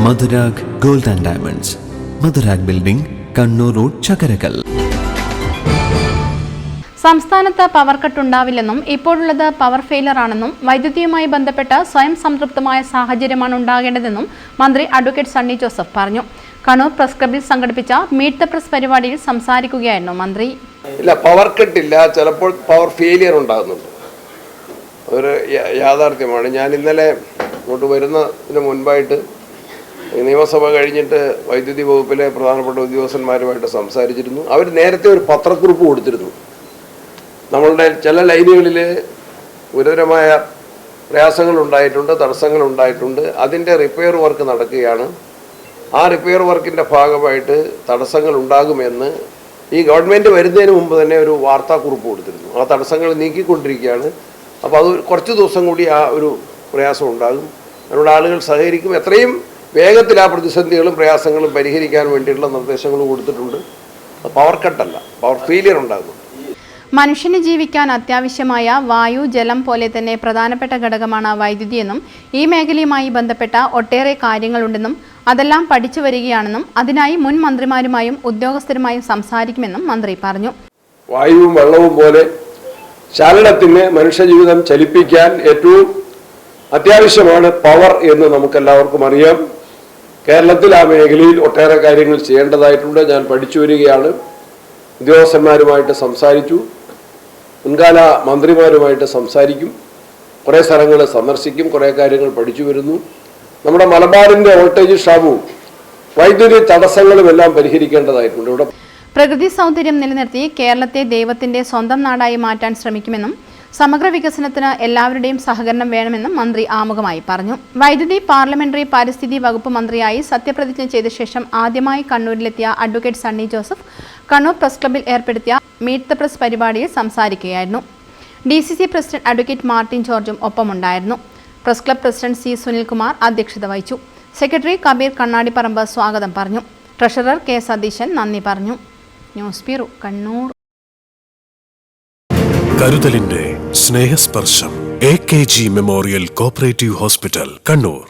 Madhurag gold and diamonds, Madhurag building, Kannur road, Chakkarakal. സംസ്ഥാനത്ത് power cut ഉണ്ടാവില്ലെന്നും ഇപ്പോഴുള്ളത് power failure ആണെന്നും വൈദ്യുതിയുമായി ബന്ധപ്പെട്ട് സ്വയം സംതൃപ്തമായ സാഹചര്യമാണ് ഉണ്ടാകേണ്ടതെന്നും മന്ത്രി അഡ്വക്കേറ്റ് സണ്ണി ജോസഫ് പറഞ്ഞു. കണ്ണൂർ പ്രസ് ക്ലബ്ബിൽ സംഘടിപ്പിച്ച മീറ്റ് ദ പ്രസ് പരിപാടിയിൽ സംസാരിക്കുകയായിരുന്നു മന്ത്രി. ഇല്ല, പവർ കട്ടില്ല, ചിലപ്പോൾ പവർ ഫെയിലിയർ ഉണ്ടാകുന്നുണ്ട്. ഒരു യാഥാർത്ഥ്യമാണ്. ഞാൻ ഇന്നലെ ഇങ്ങോട്ട് വരുന്നതിന് മുൻപായിട്ട് നിയമസഭ കഴിഞ്ഞിട്ട് വൈദ്യുതി വകുപ്പിലെ പ്രധാനപ്പെട്ട ഉദ്യോഗസ്ഥന്മാരുമായിട്ട് സംസാരിച്ചിരുന്നു. അവർ നേരത്തെ ഒരു പത്രക്കുറിപ്പ് കൊടുത്തിരുന്നു. നമ്മളുടെ ചില ലൈനുകളിൽ ഗുരുതരമായ പ്രയാസങ്ങളുണ്ടായിട്ടുണ്ട്, തടസ്സങ്ങളുണ്ടായിട്ടുണ്ട്. അതിൻ്റെ റിപ്പയർ വർക്ക് നടക്കുകയാണ്. ആ റിപ്പയർ വർക്കിൻ്റെ ഭാഗമായിട്ട് തടസ്സങ്ങൾ ഉണ്ടാകുമെന്ന് ഈ ഗവൺമെൻറ് വരുന്നതിന് മുമ്പ് തന്നെ ഒരു വാർത്താക്കുറിപ്പ് കൊടുത്തിരുന്നു. ആ തടസ്സങ്ങൾ നീക്കിക്കൊണ്ടിരിക്കുകയാണ്. അപ്പോൾ അത് കുറച്ച് ദിവസം കൂടി ആ ഒരു പ്രയാസം ഉണ്ടാകും. അതിനോട് ആളുകൾ സഹകരിക്കും. എത്രയും വേഗത്തിൽ ആ പ്രതിസന്ധികളും പ്രയാസങ്ങളും പരിഹരിക്കാൻ വേണ്ടിയിട്ടുള്ള നിർദ്ദേശങ്ങൾ കൊടുത്തിട്ടുണ്ട്. പവർ കട്ടല്ല, പവർ ഫെയിലിയർ ഉണ്ടാകുന്നു. മനുഷ്യന് ജീവിക്കാൻ അത്യാവശ്യമായ വായു, ജലം പോലെ തന്നെ പ്രധാനപ്പെട്ട ഘടകമാണ് വൈദ്യുതിയെന്നും ഈ മേഖലയുമായി ബന്ധപ്പെട്ട ഒട്ടേറെ കാര്യങ്ങളുണ്ടെന്നും അതെല്ലാം പഠിച്ചു വരികയാണെന്നും അതിനായി മുൻ മന്ത്രിമാരുമായും ഉദ്യോഗസ്ഥരുമായും സംസാരിക്കുമെന്നും മന്ത്രി പറഞ്ഞു. വായുവും വെള്ളവും പോലെ ചലനത്തിന് മനുഷ്യജീവിതം ചലിപ്പിക്കാൻ ഏറ്റവും അത്യാവശ്യമാണ് പവർ എന്ന് നമുക്കെല്ലാവർക്കും അറിയാം. കേരളത്തിൽ ആ മേഖലയിൽ ഒട്ടേറെ കാര്യങ്ങൾ ചെയ്യേണ്ടതായിട്ടുണ്ട്. ഞാൻ പഠിച്ചു വരികയാണ്. ഉദ്യോഗസ്ഥന്മാരുമായിട്ട് സംസാരിച്ചു, മുൻകാല മന്ത്രിമാരുമായിട്ട് സംസാരിക്കും, കുറേ സ്ഥലങ്ങൾ സന്ദർശിക്കും, കുറേ കാര്യങ്ങൾ പഠിച്ചു വരുന്നു. നമ്മുടെ മലബാറിൻ്റെ വോൾട്ടേജ് ക്ഷാമവും വൈദ്യുതി തടസ്സങ്ങളും എല്ലാം പരിഹരിക്കേണ്ടതായിട്ടുണ്ട്. ഇവിടെ പ്രകൃതി സൗന്ദര്യം നിലനിർത്തി കേരളത്തെ ദൈവത്തിന്റെ സ്വന്തം നാടായി മാറ്റാൻ ശ്രമിക്കുമെന്നും സമഗ്ര വികസനത്തിന് എല്ലാവരുടെയും സഹകരണം വേണമെന്നും മന്ത്രി ആമുഖമായി പറഞ്ഞു. വൈദ്യുതി, പാർലമെന്ററി, പരിസ്ഥിതി വകുപ്പ് മന്ത്രിയായി സത്യപ്രതിജ്ഞ ചെയ്ത ശേഷം ആദ്യമായി കണ്ണൂരിലെത്തിയ അഡ്വക്കേറ്റ് സണ്ണി ജോസഫ് കണ്ണൂർ പ്രസ് ക്ലബ്ബിൽ ഏർപ്പെടുത്തിയ മീറ്റ് ദ പ്രസ് പരിപാടിയിൽ സംസാരിക്കുകയായിരുന്നു. DCC പ്രസിഡന്റ് അഡ്വക്കേറ്റ് മാർട്ടിൻ ജോർജും ഒപ്പമുണ്ടായിരുന്നു. Press club president C. Sunilkumar അധ്യക്ഷത വഹിച്ചു. സെക്രട്ടറി കബീർ കണ്ണാടിപ്പറമ്പ് സ്വാഗതം പറഞ്ഞു. Treasurer K. സതീശൻ നന്ദി പറഞ്ഞു. News bureau, Kannur. കരുതലിന്റെ സ്നേഹസ്പർശം AKG memorial cooperative hospital, Kannur.